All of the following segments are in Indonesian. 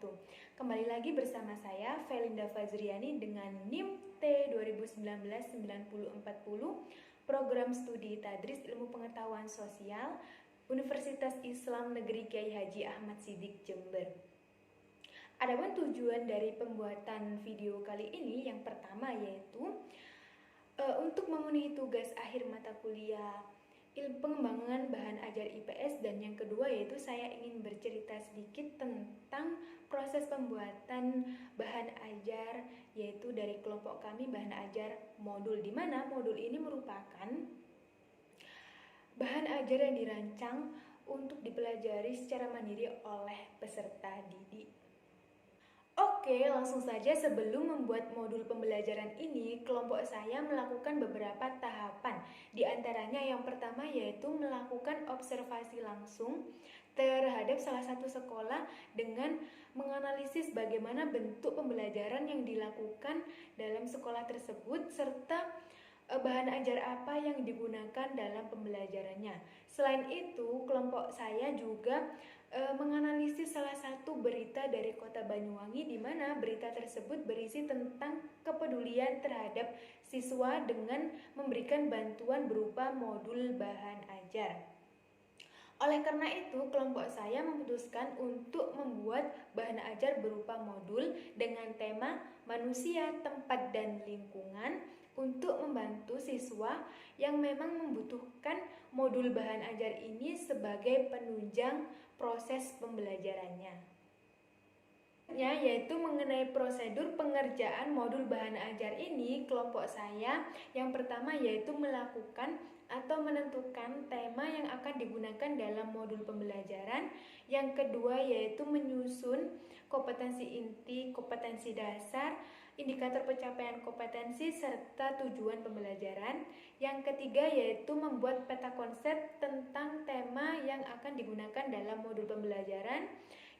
wabarakatuh. Kembali lagi bersama saya Felinda Fazriani dengan NIM T 2019-9040, Program Studi Tadris Ilmu Pengetahuan Sosial, Universitas Islam Negeri Kiai Haji Ahmad Siddiq Jember. Adapun tujuan dari pembuatan video kali ini yang pertama yaitu untuk memenuhi tugas akhir mata kuliah pengembangan bahan ajar IPS, dan yang kedua yaitu saya ingin bercerita sedikit tentang proses pembuatan bahan ajar yaitu dari kelompok kami bahan ajar modul, di mana modul ini merupakan bahan ajar yang dirancang untuk dipelajari secara mandiri oleh peserta didik. Oke, langsung saja. Sebelum membuat modul pembelajaran ini, kelompok saya melakukan beberapa tahapan. Di antaranya yang pertama yaitu melakukan observasi langsung terhadap salah satu sekolah dengan menganalisis bagaimana bentuk pembelajaran yang dilakukan dalam sekolah tersebut serta bahan ajar apa yang digunakan dalam pembelajarannya. Selain itu, kelompok saya juga menganalisis salah satu berita dari Kota Banyuwangi, di mana berita tersebut berisi tentang kepedulian terhadap siswa dengan memberikan bantuan berupa modul bahan ajar. Oleh karena itu, kelompok saya memutuskan untuk membuat bahan ajar berupa modul dengan tema manusia, tempat, dan lingkungan untuk membantu siswa yang memang membutuhkan modul bahan ajar ini sebagai penunjang proses pembelajarannya, yaitu mengenai prosedur pengerjaan modul bahan ajar ini. Kelompok saya yang pertama yaitu melakukan atau menentukan tema yang akan digunakan dalam modul pembelajaran. Yang kedua yaitu menyusun kompetensi inti, kompetensi dasar, indikator pencapaian kompetensi, serta tujuan pembelajaran. Yang ketiga yaitu membuat peta konsep tentang tema yang akan digunakan dalam modul pembelajaran.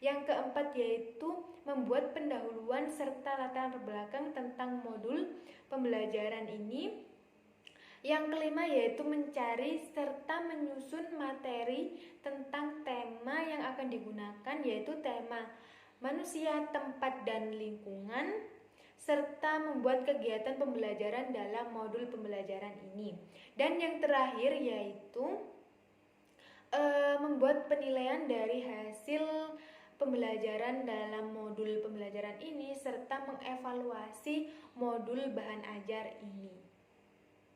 Yang keempat yaitu membuat pendahuluan serta latar belakang tentang modul pembelajaran ini. Yang kelima yaitu mencari serta menyusun materi tentang tema yang akan digunakan, yaitu tema manusia, tempat, dan lingkungan, serta membuat kegiatan pembelajaran dalam modul pembelajaran ini. Dan yang terakhir yaitu membuat penilaian dari hasil pembelajaran dalam modul pembelajaran ini serta mengevaluasi modul bahan ajar ini.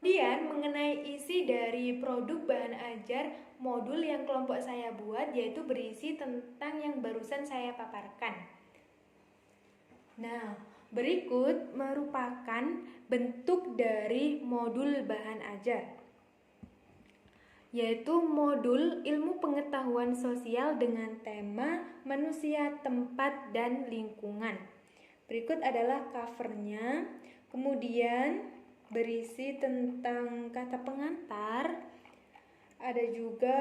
Kemudian mengenai isi dari produk bahan ajar modul yang kelompok saya buat yaitu berisi tentang yang barusan saya paparkan. Nah, berikut merupakan bentuk dari modul bahan ajar, yaitu modul ilmu pengetahuan sosial dengan tema manusia, tempat, dan lingkungan. Berikut adalah covernya, kemudian berisi tentang kata pengantar, ada juga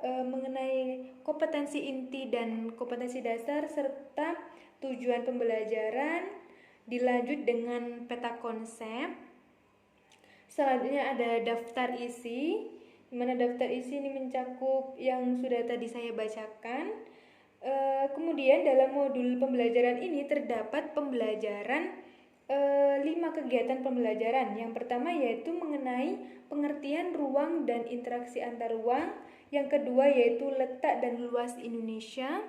mengenai kompetensi inti dan kompetensi dasar serta tujuan pembelajaran, dilanjut dengan peta konsep. Selanjutnya ada daftar isi, di mana daftar isi ini mencakup yang sudah tadi saya bacakan. Kemudian dalam modul pembelajaran ini terdapat pembelajaran 5 kegiatan pembelajaran. Yang pertama yaitu mengenai pengertian ruang dan interaksi antar ruang. Yang kedua yaitu letak dan luas Indonesia.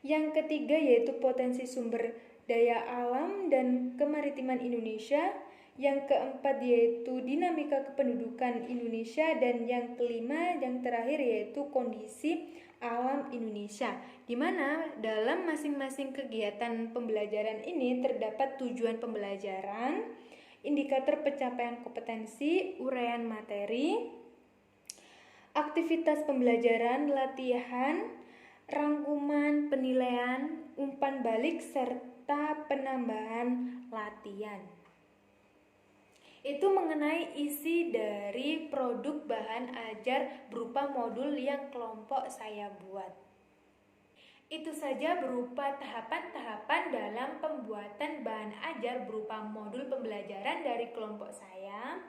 Yang ketiga yaitu potensi sumber daya alam dan kemaritiman Indonesia. Yang keempat yaitu dinamika kependudukan Indonesia. Dan yang kelima, yang terakhir yaitu kondisi alam Indonesia, di mana dalam masing-masing kegiatan pembelajaran ini terdapat tujuan pembelajaran, indikator pencapaian kompetensi, uraian materi, aktivitas pembelajaran, latihan, rangkuman, penilaian, umpan balik, serta penambahan latihan. Itu mengenai isi dari produk bahan ajar berupa modul yang kelompok saya buat. Itu saja berupa tahapan-tahapan dalam pembuatan bahan ajar berupa modul pembelajaran dari kelompok saya.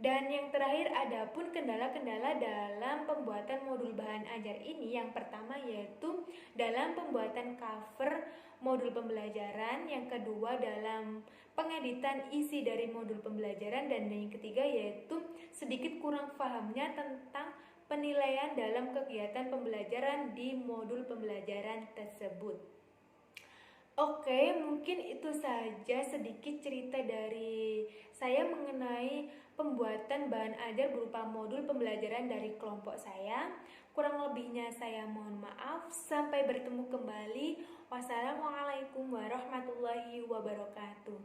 Dan yang terakhir, ada pun kendala-kendala dalam pembuatan modul bahan ajar ini. Yang pertama yaitu dalam pembuatan cover modul pembelajaran, yang kedua dalam pengeditan isi dari modul pembelajaran, dan yang ketiga yaitu sedikit kurang pahamnya tentang penilaian dalam kegiatan pembelajaran di modul pembelajaran tersebut. Oke, mungkin itu saja sedikit cerita dari saya mengenai pembuatan bahan ajar berupa modul pembelajaran dari kelompok saya. Kurang lebihnya saya mohon maaf. Sampai bertemu kembali. Wassalamualaikum warahmatullahi wabarakatuh.